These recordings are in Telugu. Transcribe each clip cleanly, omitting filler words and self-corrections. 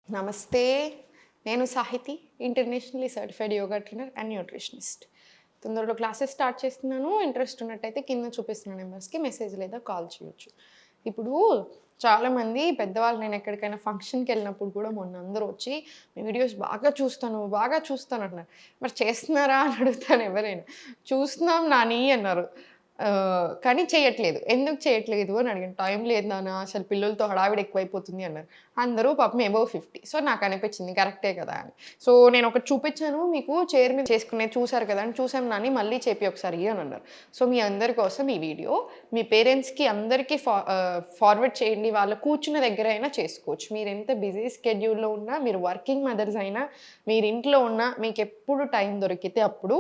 నమస్తే. నేను Sahithi, internationally certified yoga trainer and nutritionist. తొందరలో క్లాసెస్ స్టార్ట్ చేస్తున్నాను. ఇంట్రెస్ట్ ఉన్నట్టయితే కింద చూపిస్తున్న నెంబర్స్‌కి మెసేజ్ లేదా కాల్ చేయొచ్చు. ఇప్పుడు చాలామంది పెద్దవాళ్ళు నేను ఎక్కడికైనా ఫంక్షన్‌కెళ్ళినప్పుడు కూడా మొన్న అందరూ వచ్చి, "మీ వీడియోస్ బాగా చూస్తాను" అంటున్నారు. మరి చేస్తున్నారా అని అడుగుతాను ఎవరైనా. "చూస్తున్నాం నాని" అన్నారు. కానీ చేయట్లేదు. ఎందుకు చేయట్లేదు అని అడిగాను. "టైం లేదు నాన్న అసలు పిల్లలతో హడావిడి ఎక్కువైపోతుంది" అన్నారు. అందరూ పాపం అబోవ్ 50. సో, నాకనిపించింది కరెక్టే కదా అని. సో, నేనొకటి చూపిచ్చాను మీకు చైర్ మీద చేసుకునేది చూసారు కదా! అని చూసాం నాని మళ్ళీ చేపి ఒకసారి అన్నారు. సో, మీ అందరి కోసం ఈ వీడియో మీ పేరెంట్స్‌కి అందరికీ ఫార్వర్డ్ చేయండి. వాళ్ళు కూర్చున్న దగ్గర అయినా చేసుకోవచ్చు. మీరెంత బిజీ స్కెడ్యూల్‌లో ఉన్నా, మీరు వర్కింగ్ మదర్స్ అయినా, మీరింట్లో ఉన్నా, మీకెప్పుడు టైం దొరికితే అప్పుడు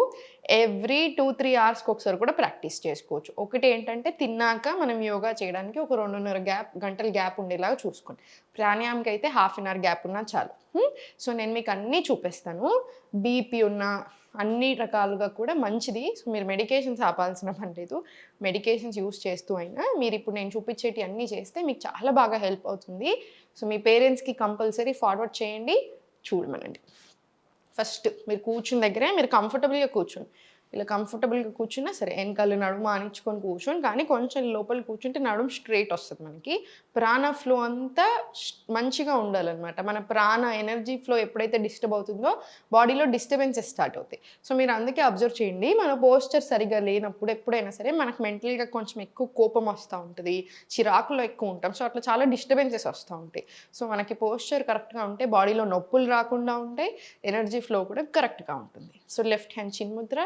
ఎవ్రీ 2, 3 అవర్స్‌కి ఒకసారి కూడా ప్రాక్టీస్ చేసుకోవచ్చు. ఒకటేంటంటే తిన్నాక మనం యోగా చేయడానికి ఒక 2:30 గంటల గ్యాప్ ఉండేలాగా చూసుకోండి. ప్రాణాయామకైతే హాఫ్ అన్ అవర్ గ్యాప్ ఉన్నా చాలు. సో, నేను మీకు అన్నీ చూపిస్తాను. బీపీ ఉన్న అన్ని రకాలుగా కూడా మంచిది. సో, మీరు మెడికేషన్స్ ఆపాల్సిన పని లేదు. మెడికేషన్స్ యూజ్ చేస్తూ అయినా మీరిప్పుడు నేను చూపించేటివి అన్నీ చేస్తే మీకు చాలా బాగా హెల్ప్ అవుతుంది. సో, మీ పేరెంట్స్‌కి కంపల్సరీ ఫార్వర్డ్ చేయండి. చూడమనండి. ఫస్ట్ మీరు కూర్చున్న దగ్గరే మీరు కంఫర్టబుల్‌గా కూర్చోండి. ఇలా కంఫర్టబుల్‌గా కూర్చున్నా సరే, ఎనకాల నడుము ఆనించుకొని కూర్చొని కానీ కొంచెం లోపల కూర్చుంటే నడుము స్ట్రెయిట్ వస్తది మనకి. ప్రాణ ఫ్లో అంతా మంచిగా ఉండాలనమాట. మన ప్రాణ ఎనర్జీ ఫ్లో ఎప్పుడైతే డిస్టర్బ్ అవుతుందో బాడీలో డిస్టర్బెన్సెస్ స్టార్ట్ అవుతాయి. సో, మీరు అందుకే అబ్జర్వ్ చేయండి. మన పోస్చర్ సరిగ్గా లేనప్పుడు ఎప్పుడైనా సరే మనకు మెంటల్‌గా కొంచెం ఎక్కువ కోపం వస్తా ఉంటది. చిరాకులో ఎక్కువ ఉంటాం. సో, అట్లా చాలా డిస్టర్బెన్సెస్ వస్తా ఉంటాయి. సో, మనకి పోస్చర్ కరెక్ట్‌గా ఉంటే బాడీలో నొప్పులు రాకుండా ఉంటాయి. ఎనర్జీ ఫ్లో కూడా కరెక్ట్‌గా ఉంటుంది. సో, లెఫ్ట్ హ్యాండ్ చిన్ముద్ర,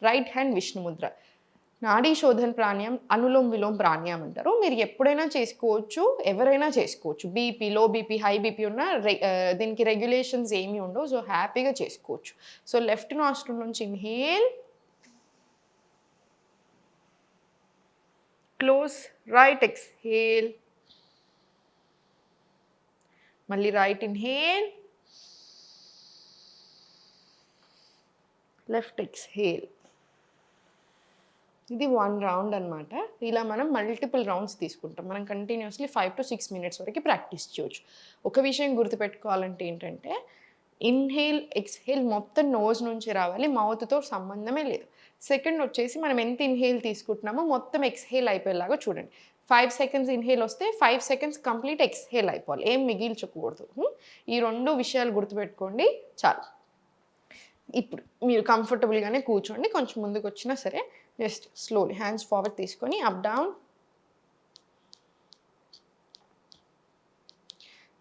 రైట్ హ్యాండ్ విష్ణు ముద్ర. నాడీ శోధన ప్రాణాయామం, అనులోమ్ విలోమ్ ప్రాణాయామం అంటారు. మీరు ఎప్పుడైనా చేసుకోవచ్చు. ఎవరైనా చేసుకోవచ్చు. BP, low BP, high BP ఉన్న దీనికి రెగ్యులేషన్స్ ఏమీ ఉండవు. సో, హ్యాపీగా చేసుకోవచ్చు. సో, లెఫ్ట్ నాస్ట్రిల్ నుంచి ఇన్‌హేల్, క్లోజ్, రైట్ ఎక్స్‌హేల్. మళ్ళీ రైట్ ఇన్‌హేల్, లెఫ్ట్ ఎక్స్‌హేల్. ఇది 1 రౌండ్ అనమాట. ఇలా మనం మల్టిపుల్ రౌండ్స్ తీసుకుంటాం. మనం కంటిన్యూయస్‌లీ 5-6 మినిట్స్ వరకు ప్రాక్టీస్ చేయొచ్చు. ఒక విషయం గుర్తుపెట్టుకోవాలంటే ఏంటంటే, ఇన్‌హేల్, ఎక్స్‌హేల్ మొత్తం నోస్ నుంచి రావాలి. మౌత్‌తో సంబంధమే లేదు. సెకండ్ వచ్చేసి మనం ఎంత ఇన్‌హేల్ తీసుకుంటున్నామో మొత్తం ఎక్స్‌హేల్ అయిపోయేలాగా చూడండి. 5 సెకండ్స్ ఇన్‌హేల్ వస్తే 5 సెకండ్స్ కంప్లీట్ ఎక్స్‌హేల్ అయిపోవాలి. ఏం మిగిల్చకూడదు. ఈ 2 విషయాలు గుర్తుపెట్టుకోండి చాలు. ఇప్పుడు మీరు కంఫర్టబుల్‌గానే కూర్చోండి. కొంచెం ముందుకొచ్చినా సరే జస్ట్ స్లోలీ హ్యాండ్స్ ఫార్వర్డ్ తీసుకొని అప్ డౌన్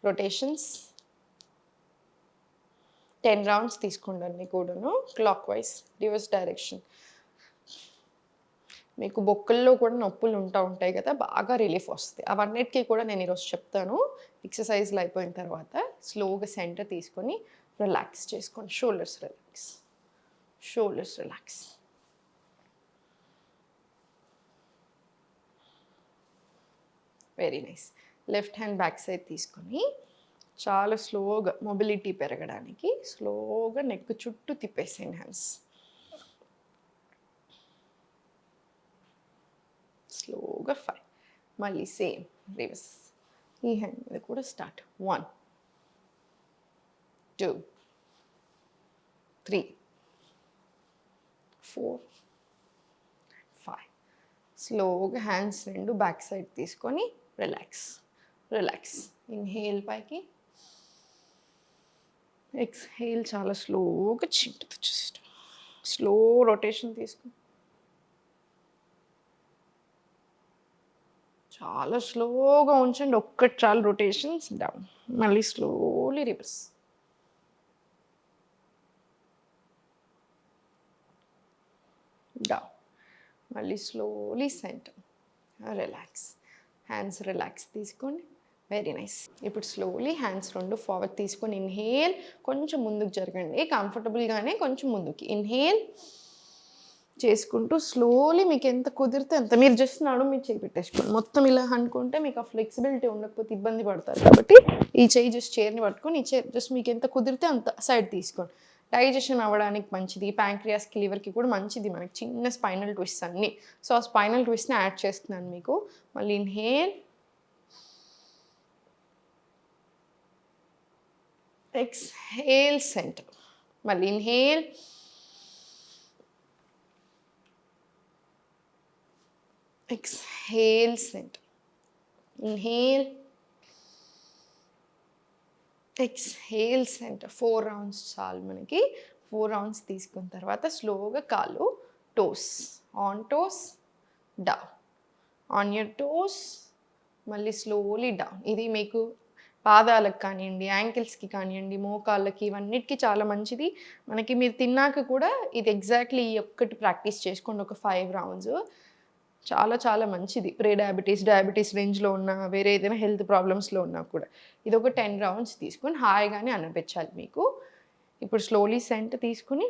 రొటేషన్స్ 10 రౌండ్స్ తీసుకోండి అన్నీ కూడాను క్లాక్ వైస్ రివర్స్ డైరెక్షన్. మీకు బొక్కల్లో కూడా నొప్పులు ఉంటాయి కదా! బాగా రిలీఫ్ వస్తది. అవన్నిటికి కూడా నేను ఈరోజు చెప్తాను. ఎక్సర్‌సైజ్‌లు అయిపోయిన తర్వాత స్లోగా సెంటర్ తీసుకొని రిలాక్స్ చేసుకోండి. Shoulders relax. Shoulders relax. Very nice. Left hand back side తీసుకొని చాలా స్లోగా మొబిలిటీ పెరగడానికి స్లోగా నెక్ చుట్టూ తిప్పేసేయండి హ్యాండ్స్. స్లోగా 5. మళ్ళీ సేమ్ రివర్స్. ఈ హ్యాండ్ మీద కూడా స్టార్ట్. 1, 2, 3, 4, 5. స్లోగా హ్యాండ్స్ రెండు బ్యాక్ సైడ్ తీసుకొని రిలాక్స్. రిలాక్స్. ఇన్హేల్ పైకి, ఎక్స్హేల్ చాలా స్లోగా చింటుతూ జస్ట్ స్లో రొటేషన్ తీసుకో. చాలా స్లోగా ఉంచండి. ఒక్కటి చాలు రొటేషన్స్. డౌన్. మళ్ళీ స్లోలీ రివర్స్. డౌన్. మళ్ళీ slowly centre. Relax. Hands relax తీసుకోండి. Very nice. ఇప్పుడు స్లోలీ హ్యాండ్స్ రెండు ఫార్వర్డ్ తీసుకొని ఇన్హేల్ కొంచెం ముందుకు జరగండి. కంఫర్టబుల్గానే కొంచెం ముందుకి ఇన్హేల్ చేసుకుంటూ స్లోలీ మీకు ఎంత కుదిరితే అంత. మీరు జస్ట్ నడుము మీరు చేయి పెట్టేసుకోండి. మొత్తం ఇలా అనుకుంటే మీకు ఆ ఫ్లెక్సిబిలిటీ ఉండకపోతే ఇబ్బంది పడతారు కాబట్టి ఈ చేయి జస్ట్ చైర్ని పట్టుకొని ఈ చైర్ జస్ట్ మీకు ఎంత కుదిరితే అంత సైడ్ తీసుకోండి. డైజెషన్ అవ్వడానికి మంచిది. ప్యాంక్రియాస్కి, లివర్కి కూడా మంచిది మనకి చిన్న స్పైనల్ ట్విస్ట్ అన్నీ. సో ఆ స్పైనల్ ట్విస్ట్ని యాడ్ చేస్తున్నాను మీకు. మళ్ళీ ఇన్హేల్, ఎక్స్హేల్ సెంటర్. మళ్ళీ inhale, exhale center. Inhale, exhale center. 4 rounds చాలు మనకి. 4 rounds తీసుకున్న తర్వాత స్లోగా కాళ్ళు toes, on toes, down, on your toes, మళ్ళీ స్లోలీ డౌన్. ఇది మీకు పాదాలకు కానివ్వండి, యాంకిల్స్కి కానివ్వండి, మోకాళ్ళకి, ఇవన్నిటికీ చాలా మంచిది. మనకి మీరు తిన్నాక కూడా ఇది ఎగ్జాక్ట్లీ ఈ ఒక్కటి ప్రాక్టీస్ చేసుకోండి ఒక 5 rounds. చాలా చాలా మంచిది. డయాబెటీస్ రేంజ్లో ఉన్న, వేరే ఏదైనా హెల్త్ ప్రాబ్లమ్స్లో ఉన్నా కూడా ఇది ఒక 10 rounds తీసుకొని హాయిగానే అనిపించాలి మీకు. ఇప్పుడు స్లోలీ సెంటర్ తీసుకుని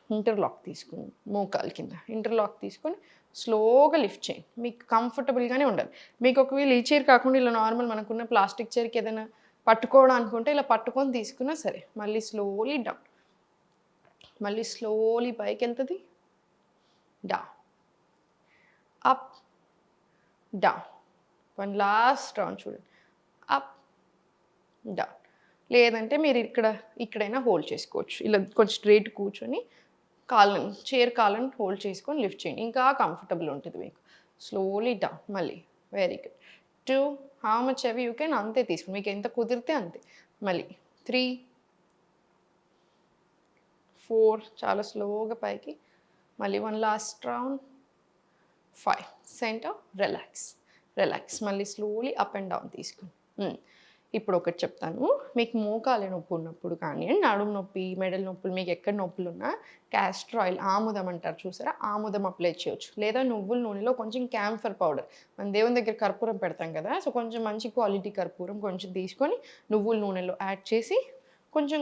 ఇంటర్లాక్ తీసుకుని మోకాలు కింద ఇంటర్లాక్ తీసుకొని స్లోగా లిఫ్ట్ చేయండి. మీకు కంఫర్టబుల్గానే ఉండాలి. మీకు ఒకవేళ ఈ చైర్ కాకుండా ఇలా నార్మల్ మనకున్న ప్లాస్టిక్ చైర్కి ఏదైనా పట్టుకోవడం అనుకుంటే ఇలా పట్టుకొని తీసుకున్నా సరే. మళ్ళీ స్లోలీ డౌన్, మళ్ళీ స్లోలీ పైకి వెళ్తుంది, down, up, down. One last round చూడండి, అప్, డౌన్. లేదంటే మీరు ఇక్కడైనా హోల్డ్ చేసుకోవచ్చు. ఇలా కొంచెం స్ట్రైట్ కూర్చొని చైర్ కాళ్ళని హోల్డ్ చేసుకొని లిఫ్ట్ చేయండి. ఇంకా కంఫర్టబుల్ ఉంటుంది మీకు. స్లోలీ డౌన్, మళ్ళీ very good. 2, how much ever you can అంతే తీసుకోండి, మీకు ఎంత కుదిరితే అంతే. మళ్ళీ 3, 4, చాలా స్లోగా పైకి. మళ్ళీ one last round, 5, centre, relax. మళ్ళీ స్లోలీ అప్ అండ్ డౌన్ తీసుకుని. ఇప్పుడు ఒకటి చెప్తాను. మీకు మోకాలు నొప్పి ఉన్నప్పుడు కానీ, నడుము నొప్పి, మెడల నొప్పులు, మీకు ఎక్కడ నొప్పులు ఉన్నా క్యాస్టర్ ఆయిల్, ఆముదం అంటారు చూసారా, ఆముదం అప్లై చేయొచ్చు. లేదా నువ్వుల నూనెలో కొంచెం క్యాంఫర్ పౌడర్, మన దేవుని దగ్గర కర్పూరం పెడతాం కదా, సో కొంచెం మంచి క్వాలిటీ కర్పూరం కొంచెం తీసుకొని నువ్వుల నూనెలో యాడ్ చేసి కొంచెం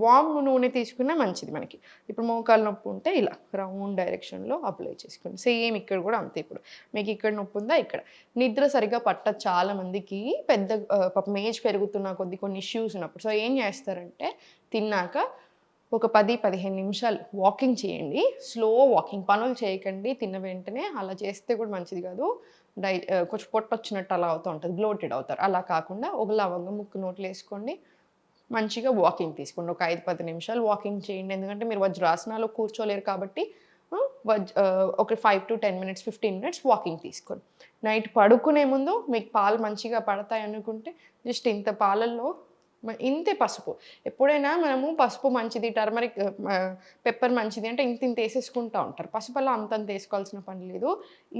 వామ్ నూనె తీసుకున్నా మంచిది మనకి. ఇప్పుడు మోకాలు నొప్పి ఉంటే ఇలా రౌండ్ డైరెక్షన్లో అప్లై చేసుకోండి. సేమ్ ఇక్కడ కూడా అంతే. ఇప్పుడు మీకు ఇక్కడ నొప్పి ఉందా, ఇక్కడ నిద్ర సరిగ్గా పట్టదు చాలామందికి. పెద్ద పాపం ఏజ్ పెరుగుతున్న కొన్ని ఇష్యూస్ ఉన్నప్పుడు. సో ఏం చేస్తారంటే తిన్నాక ఒక 10-15 నిమిషాలు వాకింగ్ చేయండి. స్లో వాకింగ్, పనులు చేయకండి తిన్న వెంటనే. అలా చేస్తే కూడా మంచిది కాదు. కొంచెం పొట్ట వచ్చినట్టు అలా అవుతూ ఉంటుంది, బ్లోటెడ్ అవుతారు. అలా కాకుండా ఒక లవంగం ముక్కు నోట్లు వేసుకోండి, మంచిగా వాకింగ్ తీసుకోండి. ఒక 5-10 నిమిషాలు వాకింగ్ చేయండి. ఎందుకంటే మీరు వజ్రాసనాలో కూర్చోలేరు కాబట్టి ఒక 5 to 10 minutes, 15 minutes వాకింగ్ తీసుకోండి. నైట్ పడుకునే ముందు మీకు పాలు మంచిగా పడతాయి అనుకుంటే జస్ట్ ఇంత పాలల్లో ఇంతే పసుపు. ఎప్పుడైనా మనము పసుపు మంచిది, టర్మరిక్, పెప్పర్ మంచిది అంటే ఇంత వేసేసుకుంటూ ఉంటారు. పసుపు అలా అంతంత వేసుకోవాల్సిన పని లేదు.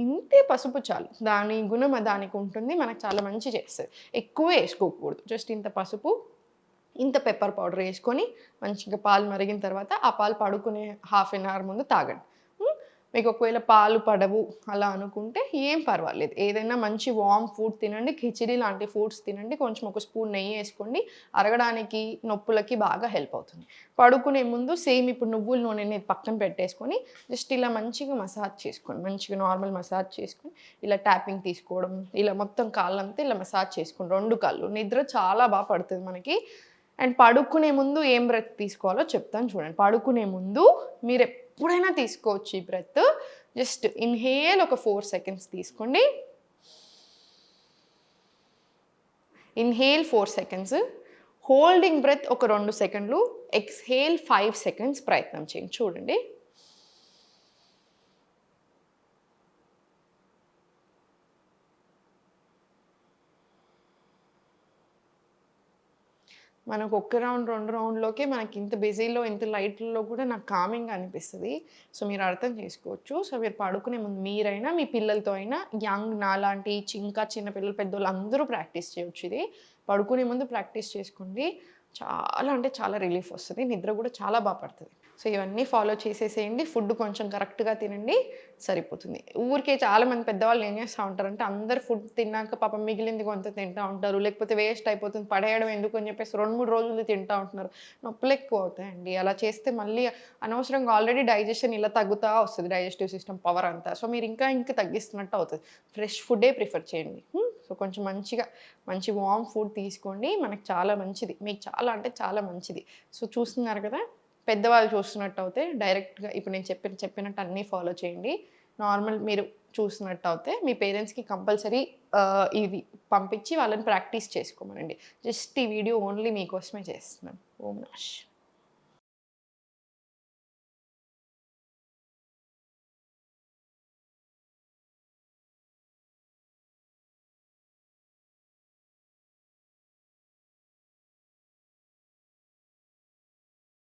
ఇంతే పసుపు చాలు. దాని గుణం దానికి ఉంటుంది, మనకు చాలా మంచి చేస్తుంది. ఎక్కువ వేసుకోకూడదు. జస్ట్ ఇంత పసుపు, ఇంత పెప్పర్ పౌడర్ వేసుకొని మంచిగా పాలు మరిగిన తర్వాత ఆ పాలు పడుకునే హాఫ్ అన్ అవర్ ముందు తాగండి. మీకు ఒకవేళ పాలు పడవు అలా అనుకుంటే ఏం పర్వాలేదు, ఏదైనా మంచి వామ్ ఫుడ్ తినండి, కిచిడి లాంటి ఫుడ్స్ తినండి, కొంచెం ఒక స్పూన్ నెయ్యి వేసుకోండి. అరగడానికి, నొప్పులకి బాగా హెల్ప్ అవుతుంది. పడుకునే ముందు సేమ్ ఇప్పుడు నువ్వుల నూనెని పక్కన పెట్టేసుకొని జస్ట్ ఇలా మంచిగా మసాజ్ చేసుకోండి. మంచిగా నార్మల్ మసాజ్ చేసుకొని ఇలా ట్యాపింగ్ తీసుకోవడం, ఇలా మొత్తం కాళ్ళంతా ఇలా మసాజ్ చేసుకోండి, 2 కాళ్ళు. నిద్ర చాలా బాగా పడుతుంది మనకి. అండ్ పడుకునే ముందు ఏం బ్రెత్ తీసుకోవాలో చెప్తాను చూడండి. పడుకునే ముందు మీరు ఎప్పుడైనా తీసుకోవచ్చు ఈ బ్రెత్. జస్ట్ ఇన్హేల్ ఒక 4 seconds తీసుకోండి, ఇన్హేల్ 4 seconds, హోల్డింగ్ బ్రెత్ ఒక 2 seconds, ఎక్స్హేల్ 5 seconds ప్రయత్నం చేయండి. చూడండి. మనకు 1 రౌండ్ 2 రౌండ్లోకే మనకి ఇంత బిజీలో, ఇంత లైట్లలో కూడా నాకు కామింగ్గా అనిపిస్తుంది. సో మీరు అర్థం చేసుకోవచ్చు. సో మీరు పడుకునే ముందు మీరైనా, మీ పిల్లలతో అయినా, యంగ్ నాలాంటి ఇంకా చిన్న పిల్లలు, పెద్దోళ్ళు అందరూ ప్రాక్టీస్ చేయొచ్చు. ఇది పడుకునే ముందు ప్రాక్టీస్ చేసుకోండి. చాలా అంటే చాలా రిలీఫ్ వస్తుంది, నిద్ర కూడా చాలా బాగా పడుతుంది. సో ఇవన్నీ ఫాలో చేసేసేయండి. ఫుడ్ కొంచెం కరెక్ట్గా తినండి, సరిపోతుంది. ఊరికే చాలామంది పెద్దవాళ్ళు ఏం చేస్తూ ఉంటారంటే అందరు ఫుడ్ తిన్నాక పాపం మిగిలింది కొంత తింటూ ఉంటారు, లేకపోతే వేస్ట్ అయిపోతుంది, పడేయడం ఎందుకు అని చెప్పేసి 2-3 రోజులు తింటూ ఉంటున్నారు. నొప్పులు ఎక్కువ అవుతాయండి. అలా చేస్తే మళ్ళీ అనవసరంగా ఆల్రెడీ డైజెషన్ ఇలా తగ్గుతూ వస్తుంది, డైజెస్టివ్ సిస్టమ్ పవర్ అంతా. సో మీరు ఇంకా తగ్గిస్తున్నట్టు అవుతుంది. ఫ్రెష్ ఫుడ్డే ప్రిఫర్ చేయండి. సో కొంచెం మంచి వామ్ ఫుడ్ తీసుకోండి, మనకు చాలా మంచిది, మీకు చాలా అంటే చాలా మంచిది. సో చూస్తున్నారు కదా, పెద్దవాళ్ళు చూస్తున్నట్టు అయితే డైరెక్ట్గా ఇప్పుడు నేను చెప్పినట్టు అన్నీ ఫాలో చేయండి. నార్మల్ మీరు చూస్తున్నట్టు అయితే మీ పేరెంట్స్కి కంపల్సరీ ఇది పంపించి వాళ్ళని ప్రాక్టీస్ చేసుకోమనండి. జస్ట్ ఈ వీడియో ఓన్లీ మీకోసమే చేస్తున్నాను. ఓం నమః శివాయ.